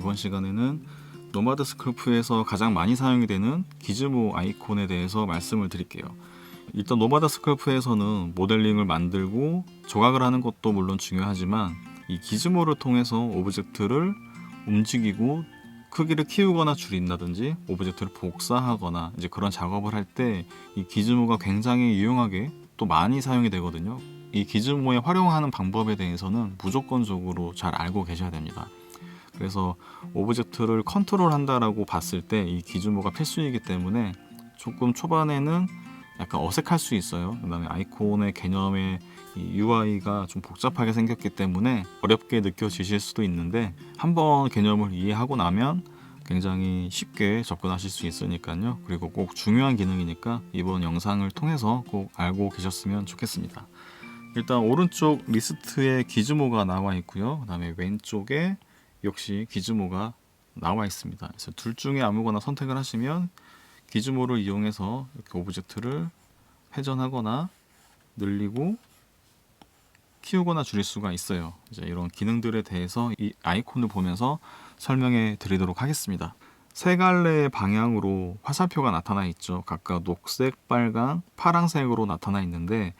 이번 시간에는 노마드 스컬프에서 가장 많이 사용이 되는 기즈모 아이콘에 대해서 말씀을 드릴게요. 일단 노마드 스컬프에서는 모델링을 만들고 조각을 하는 것도 물론 중요하지만 이 기즈모를 통해서 오브젝트를 움직이고 크기를 키우거나 줄인다든지 오브젝트를 복사하거나 이제 그런 작업을 할 때 이 기즈모가 굉장히 유용하게 또 많이 사용이 되거든요. 이 기즈모에 활용하는 방법에 대해서는 무조건적으로 잘 알고 계셔야 됩니다. 그래서 오브젝트를 컨트롤한다라고 봤을 때 이 기즈모가 필수이기 때문에 조금 초반에는 약간 어색할 수 있어요. 그 다음에 아이콘의 개념의 이 UI가 좀 복잡하게 생겼기 때문에 어렵게 느껴지실 수도 있는데 한번 개념을 이해하고 나면 굉장히 쉽게 접근하실 수 있으니까요. 그리고 꼭 중요한 기능이니까 이번 영상을 통해서 꼭 알고 계셨으면 좋겠습니다. 일단 오른쪽 리스트에 기즈모가 나와 있고요. 그 다음에 왼쪽에 역시 기즈모가 나와 있습니다. 그래서 둘 중에 아무거나 선택을 하시면 기즈모를 이용해서 이렇게 오브젝트를 회전하거나 늘리고 키우거나 줄일 수가 있어요. 이제 이런 기능들에 대해서 이 아이콘을 보면서 설명해 드리도록 하겠습니다. 세 갈래의 방향으로 화살표가 나타나 있죠. 각각 녹색, 빨강, 파란색으로 나타나 있는데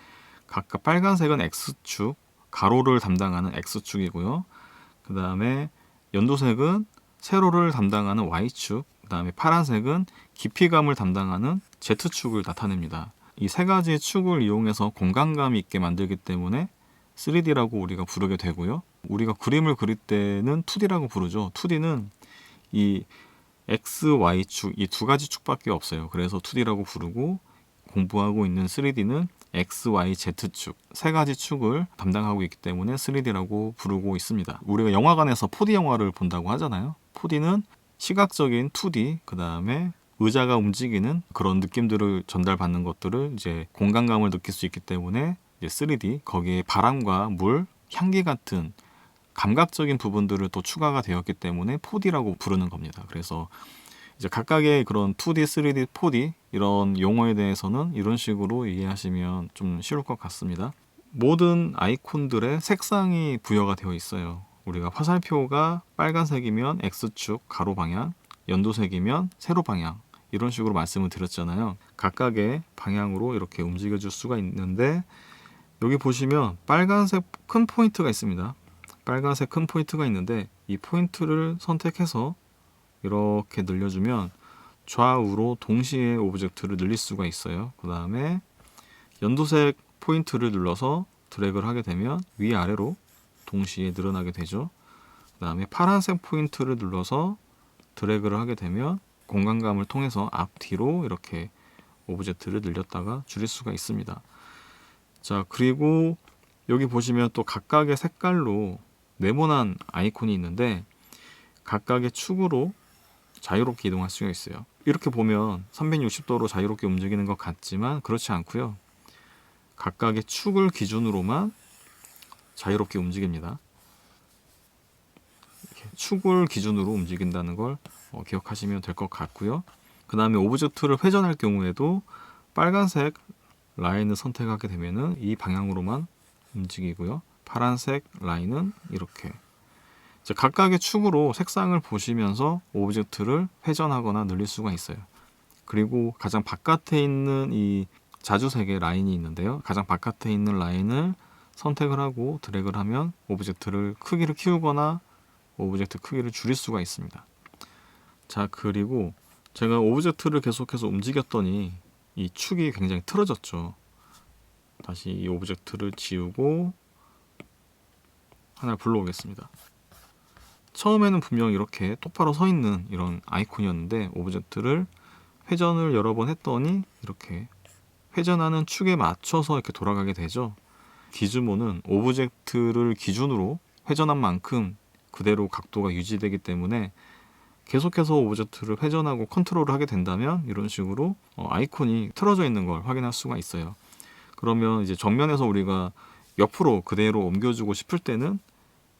각각 빨간색은 X축, 가로를 담당하는 X축이고요. 그 다음에 연두색은 세로를 담당하는 Y축, 그 다음에 파란색은 깊이감을 담당하는 Z축을 나타냅니다. 이 세 가지의 축을 이용해서 공간감 있게 만들기 때문에 3D라고 우리가 부르게 되고요. 우리가 그림을 그릴 때는 2D라고 부르죠. 2D는 이 X, Y축 이 두 가지 축밖에 없어요. 그래서 2D라고 부르고 공부하고 있는 3D는 X, Y, Z축 세 가지 축을 담당하고 있기 때문에 3D라고 부르고 있습니다. 우리가 영화관에서 4D 영화를 본다고 하잖아요. 4D는 시각적인 2D, 그 다음에 의자가 움직이는 그런 느낌들을 전달받는 것들을 이제 공간감을 느낄 수 있기 때문에 이제 3D, 거기에 바람과 물, 향기 같은 감각적인 부분들을 또 추가가 되었기 때문에 4D라고 부르는 겁니다. 그래서 이제 각각의 그런 2D, 3D, 4D 이런 용어에 대해서는 이런 식으로 이해하시면 좀 쉬울 것 같습니다. 모든 아이콘들의 색상이 부여가 되어 있어요. 우리가 화살표가 빨간색이면 X축 가로 방향, 연두색이면 세로 방향 이런 식으로 말씀을 드렸잖아요. 각각의 방향으로 이렇게 움직여 줄 수가 있는데 여기 보시면 빨간색 큰 포인트가 있습니다. 빨간색 큰 포인트가 있는데 이 포인트를 선택해서 이렇게 늘려주면 좌우로 동시에 오브젝트를 늘릴 수가 있어요. 그 다음에 연두색 포인트를 눌러서 드래그를 하게 되면 위아래로 동시에 늘어나게 되죠. 그 다음에 파란색 포인트를 눌러서 드래그를 하게 되면 공간감을 통해서 앞뒤로 이렇게 오브젝트를 늘렸다가 줄일 수가 있습니다. 자, 그리고 여기 보시면 또 각각의 색깔로 네모난 아이콘이 있는데 각각의 축으로 자유롭게 이동할 수가 있어요. 이렇게 보면 360도로 자유롭게 움직이는 것 같지만 그렇지 않고요. 각각의 축을 기준으로만 자유롭게 움직입니다. 이렇게 축을 기준으로 움직인다는 걸 기억하시면 될 것 같고요. 그 다음에 오브젝트를 회전할 경우에도 빨간색 라인을 선택하게 되면은 이 방향으로만 움직이고요. 파란색 라인은 이렇게 각각의 축으로 색상을 보시면서 오브젝트를 회전하거나 늘릴 수가 있어요. 그리고 가장 바깥에 있는 이 자주색의 라인이 있는데요. 가장 바깥에 있는 라인을 선택을 하고 드래그를 하면 오브젝트를 크기를 키우거나 오브젝트 크기를 줄일 수가 있습니다. 자, 그리고 제가 오브젝트를 계속해서 움직였더니 이 축이 굉장히 틀어졌죠. 다시 이 오브젝트를 지우고 하나를 불러오겠습니다. 처음에는 분명 이렇게 똑바로 서 있는 이런 아이콘이었는데 오브젝트를 회전을 여러 번 했더니 이렇게 회전하는 축에 맞춰서 이렇게 돌아가게 되죠. 기즈모는 오브젝트를 기준으로 회전한 만큼 그대로 각도가 유지되기 때문에 계속해서 오브젝트를 회전하고 컨트롤을 하게 된다면 이런 식으로 아이콘이 틀어져 있는 걸 확인할 수가 있어요. 그러면 이제 정면에서 우리가 옆으로 그대로 옮겨주고 싶을 때는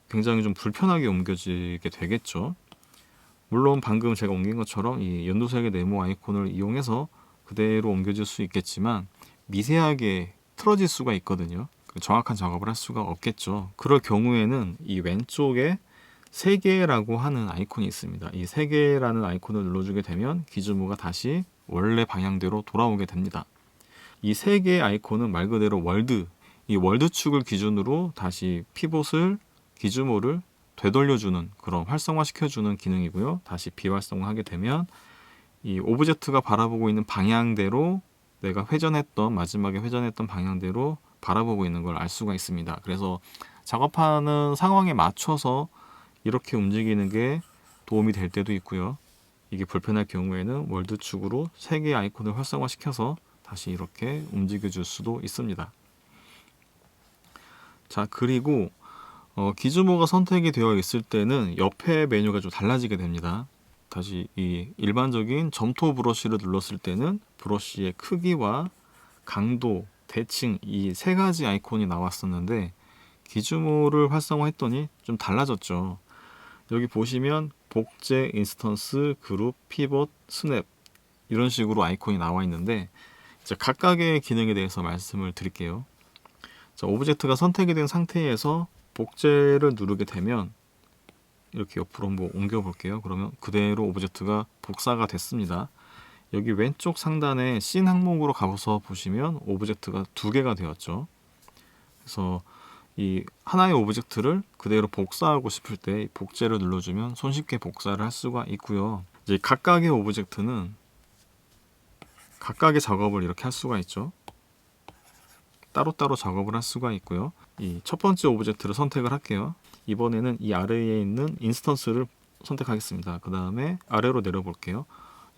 굉장히 좀 불편하게 옮겨지게 되겠죠. 물론 방금 제가 옮긴 것처럼 이 연두색의 네모 아이콘을 이용해서 그대로 옮겨질 수 있겠지만 미세하게 틀어질 수가 있거든요. 정확한 작업을 할 수가 없겠죠. 그럴 경우에는 이 왼쪽에 3개라고 하는 아이콘이 있습니다. 이 3개라는 아이콘을 눌러주게 되면 기즈모가 다시 원래 방향대로 돌아오게 됩니다. 이 3개의 아이콘은 말 그대로 월드, 이 월드 축을 기준으로 다시 피봇을, 기즈모를 되돌려주는, 그런 활성화시켜주는 기능이고요. 다시 비활성화하게 되면 이 오브젝트가 바라보고 있는 방향대로, 내가 마지막에 회전했던 방향대로 바라보고 있는 걸 알 수가 있습니다. 그래서 작업하는 상황에 맞춰서 이렇게 움직이는 게 도움이 될 때도 있고요. 이게 불편할 경우에는 월드 축으로 3개의 아이콘을 활성화시켜서 다시 이렇게 움직여 줄 수도 있습니다. 자, 그리고 기즈모가 선택이 되어 있을 때는 옆에 메뉴가 좀 달라지게 됩니다. 다시 이 일반적인 점토 브러쉬를 눌렀을 때는 브러쉬의 크기와 강도, 대칭, 이 3가지 아이콘이 나왔었는데 기즈모를 활성화했더니 좀 달라졌죠. 여기 보시면 복제, 인스턴스, 그룹, 피벗, 스냅 이런 식으로 아이콘이 나와 있는데, 이제 각각의 기능에 대해서 말씀을 드릴게요. 자, 오브젝트가 선택이 된 상태에서 복제를 누르게 되면 이렇게 옆으로 한번 옮겨 볼게요. 그러면 그대로 오브젝트가 복사가 됐습니다. 여기 왼쪽 상단에 씬 항목으로 가서 보시면 오브젝트가 2개가 되었죠. 그래서 이 하나의 오브젝트를 그대로 복사하고 싶을 때 복제를 눌러주면 손쉽게 복사를 할 수가 있고요. 이제 각각의 오브젝트는 각각의 작업을 이렇게 할 수가 있죠. 따로따로 작업을 할 수가 있고요. 이 첫 번째 오브젝트를 선택을 할게요. 이번에는 이 아래에 있는 인스턴스를 선택하겠습니다. 그 다음에 아래로 내려볼게요.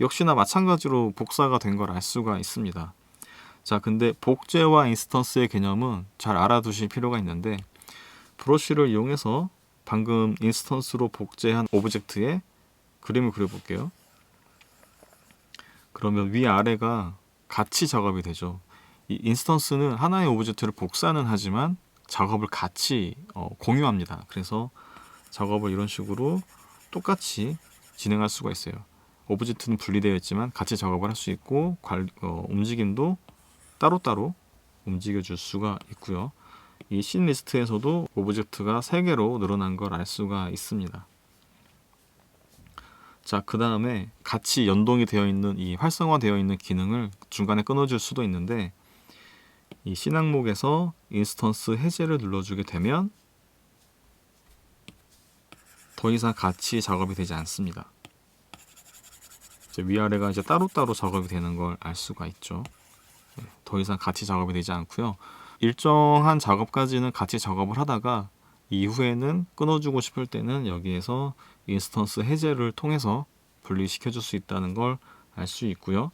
역시나 마찬가지로 복사가 된 걸 알 수가 있습니다. 자, 근데 복제와 인스턴스의 개념은 잘 알아두실 필요가 있는데, 브러쉬를 이용해서 방금 인스턴스로 복제한 오브젝트에 그림을 그려볼게요. 그러면 위아래가 같이 작업이 되죠. 이 인스턴스는 하나의 오브젝트를 복사는 하지만 작업을 같이 공유합니다. 그래서 작업을 이런 식으로 똑같이 진행할 수가 있어요. 오브젝트는 분리되어 있지만 같이 작업을 할 수 있고, 움직임도 따로따로 움직여 줄 수가 있고요. 이 씬 리스트에서도 오브젝트가 3개로 늘어난 걸 알 수가 있습니다. 자, 그 다음에 같이 연동이 되어 있는 이 활성화되어 있는 기능을 중간에 끊어줄 수도 있는데, 이 씬 항목에서 인스턴스 해제를 눌러주게 되면 더 이상 같이 작업이 되지 않습니다. 이제 위아래가 이제 따로따로 작업이 되는 걸 알 수가 있죠. 더 이상 같이 작업이 되지 않고요. 일정한 작업까지는 같이 작업을 하다가 이후에는 끊어주고 싶을 때는 여기에서 인스턴스 해제를 통해서 분리시켜 줄 수 있다는 걸 알 수 있고요.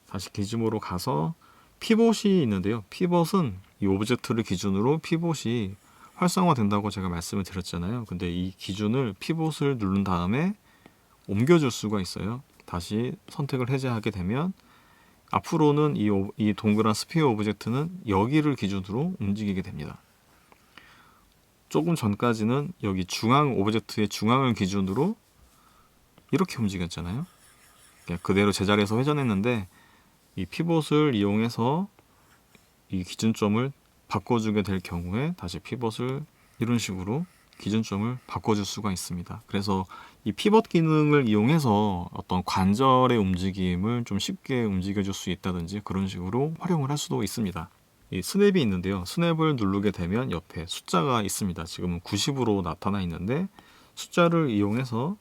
다시 기즈모로 가서 피봇이 있는데요. 피봇은 이 오브젝트를 기준으로 피봇이 활성화된다고 제가 말씀을 드렸잖아요. 근데 이 기준을 피봇을 누른 다음에 옮겨줄 수가 있어요. 다시 선택을 해제하게 되면 앞으로는 이 동그란 스피어 오브젝트는 여기를 기준으로 움직이게 됩니다. 조금 전까지는 여기 중앙 오브젝트의 중앙을 기준으로 이렇게 움직였잖아요. 그냥 그대로 제자리에서 회전했는데 이 피봇을 이용해서 이 기준점을 바꿔주게 될 경우에 다시 피봇을 이런 식으로 기준점을 바꿔줄 수가 있습니다. 그래서 이 피벗 기능을 이용해서 어떤 관절의 움직임을 좀 쉽게 움직여줄 수 있다든지 그런 식으로 활용을 할 수도 있습니다. 이 스냅이 있는데요. 스냅을 누르게 되면 옆에 숫자가 있습니다. 지금은 90으로 나타나 있는데 숫자를 이용해서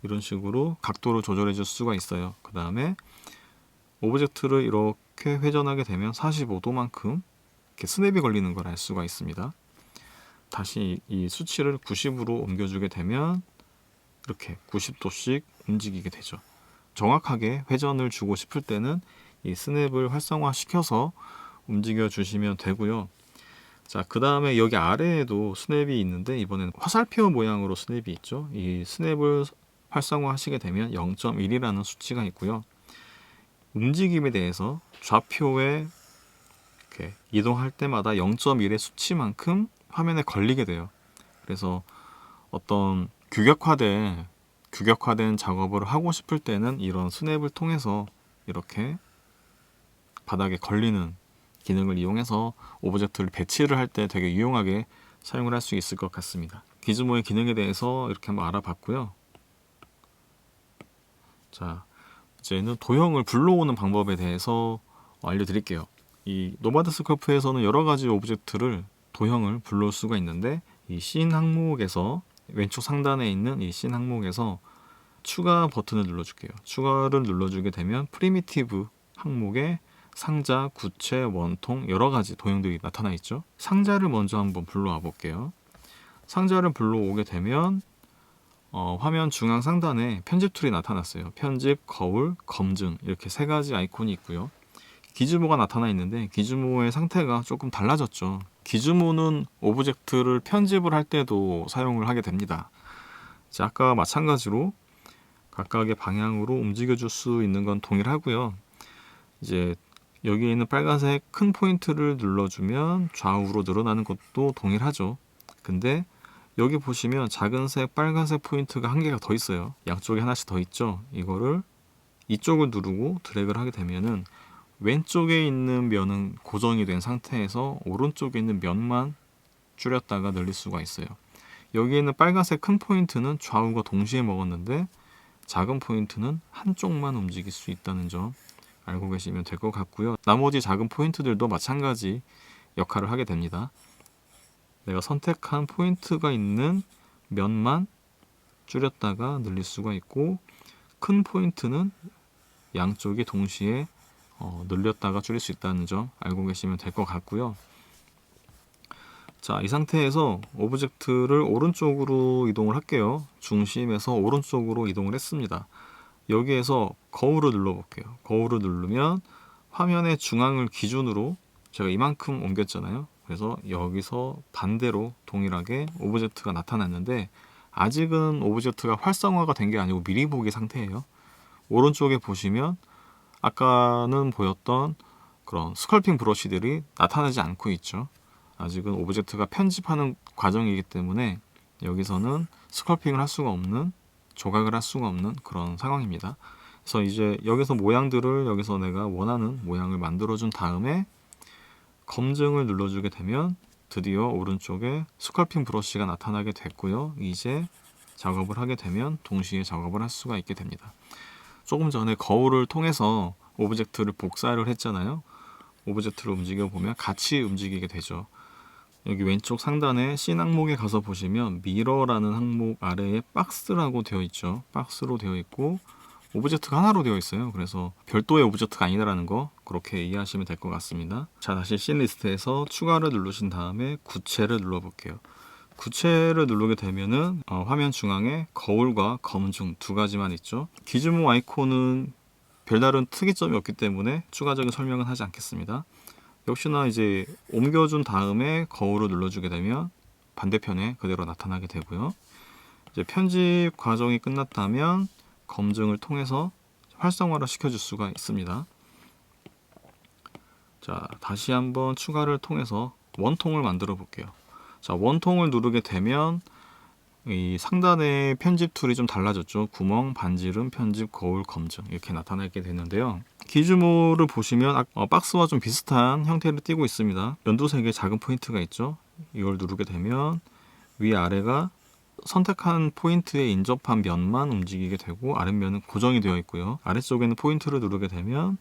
이런 식으로 각도를 조절해 줄 수가 있어요. 그 다음에 오브젝트를 이렇게 회전하게 되면 45도만큼 이렇게 스냅이 걸리는 걸 알 수가 있습니다. 다시 이 수치를 90으로 옮겨주게 되면 이렇게 90도씩 움직이게 되죠. 정확하게 회전을 주고 싶을 때는 이 스냅을 활성화시켜서 움직여 주시면 되고요. 자, 그 다음에 여기 아래에도 스냅이 있는데 이번에는 화살표 모양으로 스냅이 있죠. 이 스냅을 활성화하시게 되면 0.1이라는 수치가 있고요. 움직임에 대해서 좌표에 이렇게 이동할 때마다 0.1의 수치만큼 화면에 걸리게 돼요. 그래서 어떤 규격화된 작업을 하고 싶을 때는 이런 스냅을 통해서 이렇게 바닥에 걸리는 기능을 이용해서 오브젝트를 배치를 할 때 되게 유용하게 사용을 할 수 있을 것 같습니다. 기즈모의 기능에 대해서 이렇게 한번 알아봤고요. 자, 이제는 도형을 불러오는 방법에 대해서 알려드릴게요. 이 노마드 스컬프에서는 여러 가지 오브젝트를 도형을 불러올 수가 있는데, 이 씬 항목에서 왼쪽 상단에 있는 이 씬 항목에서 추가 버튼을 눌러줄게요. 추가를 눌러주게 되면 프리미티브 항목에 상자, 구체, 원통 여러 가지 도형들이 나타나 있죠. 상자를 먼저 한번 불러와 볼게요. 상자를 불러오게 되면 화면 중앙 상단에 편집 툴이 나타났어요. 편집, 거울, 검증 이렇게 세 가지 아이콘이 있고요. 기즈모가 나타나 있는데 기즈모의 상태가 조금 달라졌죠. 기즈모는 오브젝트를 편집을 할 때도 사용을 하게 됩니다. 자, 아까 마찬가지로 각각의 방향으로 움직여줄 수 있는 건 동일하고요. 이제 여기에 있는 빨간색 큰 포인트를 눌러주면 좌우로 늘어나는 것도 동일하죠. 근데 여기 보시면 작은색 빨간색 포인트가 한 개가 더 있어요. 양쪽에 하나씩 더 있죠. 이거를 이쪽을 누르고 드래그를 하게 되면은 왼쪽에 있는 면은 고정이 된 상태에서 오른쪽에 있는 면만 줄였다가 늘릴 수가 있어요. 여기에 있는 빨간색 큰 포인트는 좌우가 동시에 먹었는데 작은 포인트는 한쪽만 움직일 수 있다는 점 알고 계시면 될 것 같고요. 나머지 작은 포인트들도 마찬가지 역할을 하게 됩니다. 내가 선택한 포인트가 있는 면만 줄였다가 늘릴 수가 있고, 큰 포인트는 양쪽이 동시에 늘렸다가 줄일 수 있다는 점 알고 계시면 될 것 같고요. 자, 이 상태에서 오브젝트를 오른쪽으로 이동을 할게요. 중심에서 오른쪽으로 이동을 했습니다. 여기에서 거울을 눌러볼게요. 거울을 누르면 화면의 중앙을 기준으로 제가 이만큼 옮겼잖아요. 그래서 여기서 반대로 동일하게 오브젝트가 나타났는데, 아직은 오브젝트가 활성화가 된 게 아니고 미리 보기 상태예요. 오른쪽에 보시면 아까는 보였던 그런 스컬핑 브러쉬들이 나타나지 않고 있죠. 아직은 오브젝트가 편집하는 과정이기 때문에 여기서는 스컬핑을 할 수가 없는, 조각을 할 수가 없는 그런 상황입니다. 그래서 이제 여기서 모양들을 여기서 내가 원하는 모양을 만들어 준 다음에 검증을 눌러주게 되면 드디어 오른쪽에 스컬핑 브러쉬가 나타나게 됐고요. 이제 작업을 하게 되면 동시에 작업을 할 수가 있게 됩니다. 조금 전에 거울을 통해서 오브젝트를 복사를 했잖아요. 오브젝트를 움직여 보면 같이 움직이게 되죠. 여기 왼쪽 상단에 씬 항목에 가서 보시면 미러라는 항목 아래에 박스라고 되어 있죠. 박스로 되어 있고 오브젝트가 하나로 되어 있어요. 그래서 별도의 오브젝트가 아니다라는 거 그렇게 이해하시면 될 것 같습니다. 자, 다시 씬 리스트에서 추가를 누르신 다음에 구체를 눌러볼게요. 구체를 누르게 되면은 화면 중앙에 거울과 검증 두 가지만 있죠. 기즈모 아이콘은 별다른 특이점이 없기 때문에 추가적인 설명은 하지 않겠습니다. 역시나 이제 옮겨준 다음에 거울을 눌러주게 되면 반대편에 그대로 나타나게 되고요. 이제 편집 과정이 끝났다면 검증을 통해서 활성화를 시켜줄 수가 있습니다. 자, 다시 한번 추가를 통해서 원통을 만들어 볼게요. 자, 원통을 누르게 되면 이 상단의 편집 툴이 좀 달라졌죠. 구멍, 반지름, 편집, 거울, 검증 이렇게 나타나게 되는데요. 기즈모를 보시면 박스와 좀 비슷한 형태를 띠고 있습니다. 연두색의 작은 포인트가 있죠. 이걸 누르게 되면 위아래가 선택한 포인트에 인접한 면만 움직이게 되고 아랫면은 고정이 되어 있고요. 아래쪽에는 포인트를 누르게 되면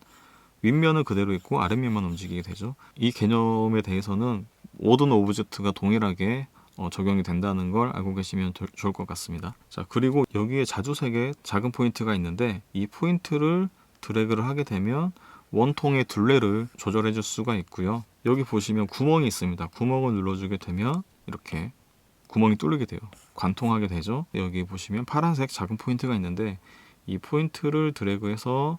윗면은 그대로 있고 아랫면만 움직이게 되죠. 이 개념에 대해서는 모든 오브젝트가 동일하게 적용이 된다는 걸 알고 계시면 좋을 것 같습니다. 자, 그리고 여기에 자주색의 작은 포인트가 있는데 이 포인트를 드래그를 하게 되면 원통의 둘레를 조절해 줄 수가 있고요. 여기 보시면 구멍이 있습니다. 구멍을 눌러주게 되면 이렇게 구멍이 뚫리게 돼요. 관통하게 되죠. 여기 보시면 파란색 작은 포인트가 있는데 이 포인트를 드래그해서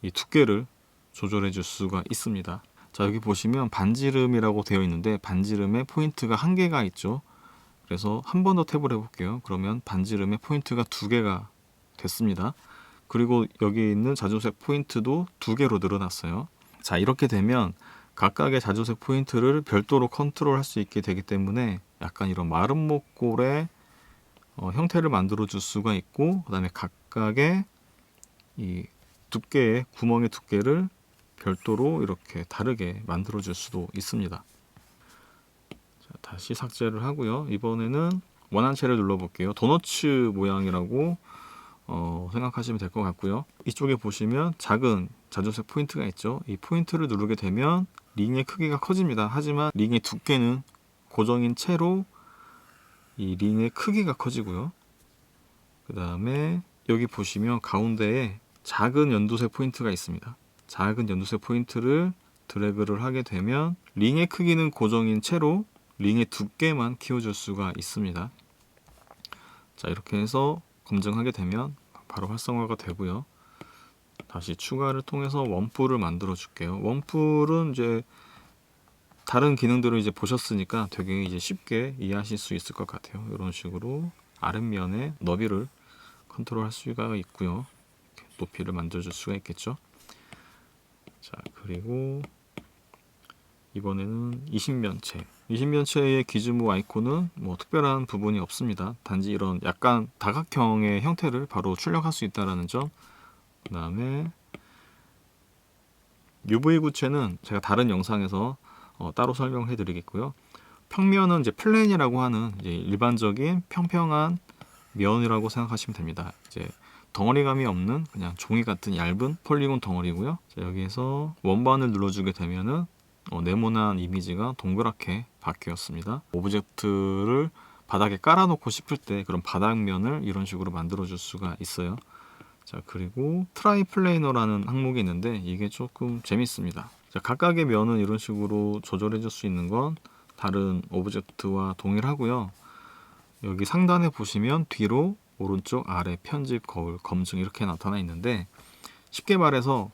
이 두께를 조절해 줄 수가 있습니다. 자, 여기 보시면 반지름이라고 되어 있는데 반지름에 포인트가 한 개가 있죠. 그래서 한 번 더 탭을 해볼게요. 그러면 반지름에 포인트가 두 개가 됐습니다. 그리고 여기 있는 자주색 포인트도 두 개로 늘어났어요. 자, 이렇게 되면 각각의 자주색 포인트를 별도로 컨트롤할 수 있게 되기 때문에 약간 이런 마름 목골의 형태를 만들어 줄 수가 있고, 그 다음에 각각의 이 두께의 구멍의 두께를 별도로 이렇게 다르게 만들어 줄 수도 있습니다. 자, 다시 삭제를 하고요. 이번에는 원한체를 눌러볼게요. 도너츠 모양이라고 생각하시면 될 것 같고요. 이쪽에 보시면 작은 자주색 포인트가 있죠. 이 포인트를 누르게 되면 링의 크기가 커집니다. 하지만 링의 두께는 고정인 채로 이 링의 크기가 커지고요. 그 다음에 여기 보시면 가운데에 작은 연두색 포인트가 있습니다. 작은 연두색 포인트를 드래그를 하게 되면 링의 크기는 고정인 채로 링의 두께만 키워줄 수가 있습니다. 자, 이렇게 해서 검증하게 되면 바로 활성화가 되고요. 다시 추가를 통해서 원뿔을 만들어 줄게요. 원뿔은 이제 다른 기능들을 이제 보셨으니까 되게 이제 쉽게 이해하실 수 있을 것 같아요. 이런 식으로 아랫면의 너비를 컨트롤할 수가 있고요. 높이를 만들어줄 수가 있겠죠. 자, 그리고 이번에는 20면체. 20면체의 기즈모 아이콘은 뭐 특별한 부분이 없습니다. 단지 이런 약간 다각형의 형태를 바로 출력할 수 있다는 점. 그 다음에 UV 구체는 제가 다른 영상에서 따로 설명해 드리겠고요. 평면은 이제 플랜이라고 하는 이제 일반적인 평평한 면이라고 생각하시면 됩니다. 이제 덩어리감이 없는 그냥 종이 같은 얇은 폴리곤 덩어리고요. 자, 여기에서 원반을 눌러주게 되면은 네모난 이미지가 동그랗게 바뀌었습니다. 오브젝트를 바닥에 깔아놓고 싶을 때 그런 바닥면을 이런 식으로 만들어줄 수가 있어요. 자, 그리고 트라이플레이너라는 항목이 있는데 이게 조금 재밌습니다. 자, 각각의 면은 이런 식으로 조절해 줄 수 있는 건 다른 오브젝트와 동일하고요. 여기 상단에 보시면 뒤로, 오른쪽, 아래, 편집, 거울, 검증 이렇게 나타나 있는데 쉽게 말해서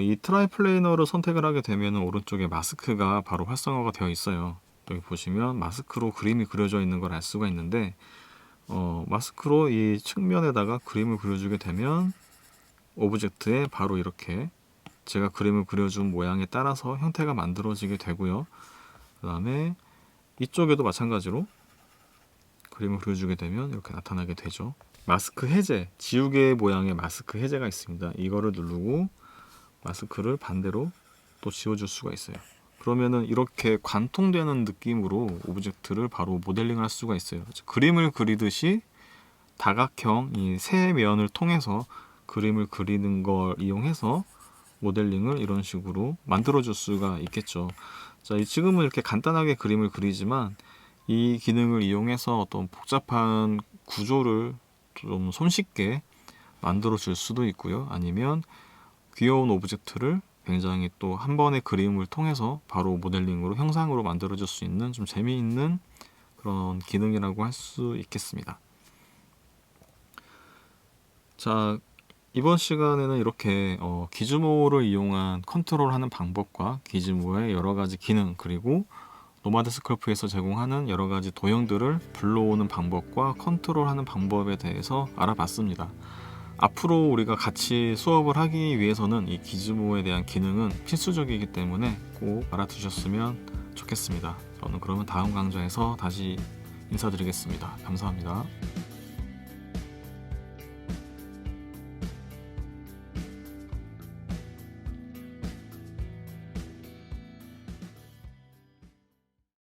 이 트라이플레이너를 선택을 하게 되면 오른쪽에 마스크가 바로 활성화가 되어 있어요. 여기 보시면 마스크로 그림이 그려져 있는 걸 알 수가 있는데 마스크로 이 측면에다가 그림을 그려주게 되면 오브젝트에 바로 이렇게 제가 그림을 그려준 모양에 따라서 형태가 만들어지게 되고요. 그 다음에 이쪽에도 마찬가지로 그림을 그려주게 되면 이렇게 나타나게 되죠. 마스크 해제, 지우개 모양의 마스크 해제가 있습니다. 이거를 누르고 마스크를 반대로 또 지워줄 수가 있어요. 그러면은 이렇게 관통되는 느낌으로 오브젝트를 바로 모델링을 할 수가 있어요. 그림을 그리듯이 다각형 이 세 면을 통해서 그림을 그리는 걸 이용해서 모델링을 이런 식으로 만들어 줄 수가 있겠죠. 자, 지금은 이렇게 간단하게 그림을 그리지만 이 기능을 이용해서 어떤 복잡한 구조를 좀 손쉽게 만들어 줄 수도 있고요. 아니면 귀여운 오브젝트를 굉장히 또 한 번의 그림을 통해서 바로 모델링으로 형상으로 만들어 줄 수 있는 좀 재미있는 그런 기능이라고 할 수 있겠습니다. 자, 이번 시간에는 이렇게 기즈모를 이용한 컨트롤하는 방법과 기즈모의 여러 가지 기능, 그리고 노마드 스컬프에서 제공하는 여러 가지 도형들을 불러오는 방법과 컨트롤하는 방법에 대해서 알아봤습니다. 앞으로 우리가 같이 수업을 하기 위해서는 이 기즈모에 대한 기능은 필수적이기 때문에 꼭 알아두셨으면 좋겠습니다. 저는 그러면 다음 강좌에서 다시 인사드리겠습니다. 감사합니다.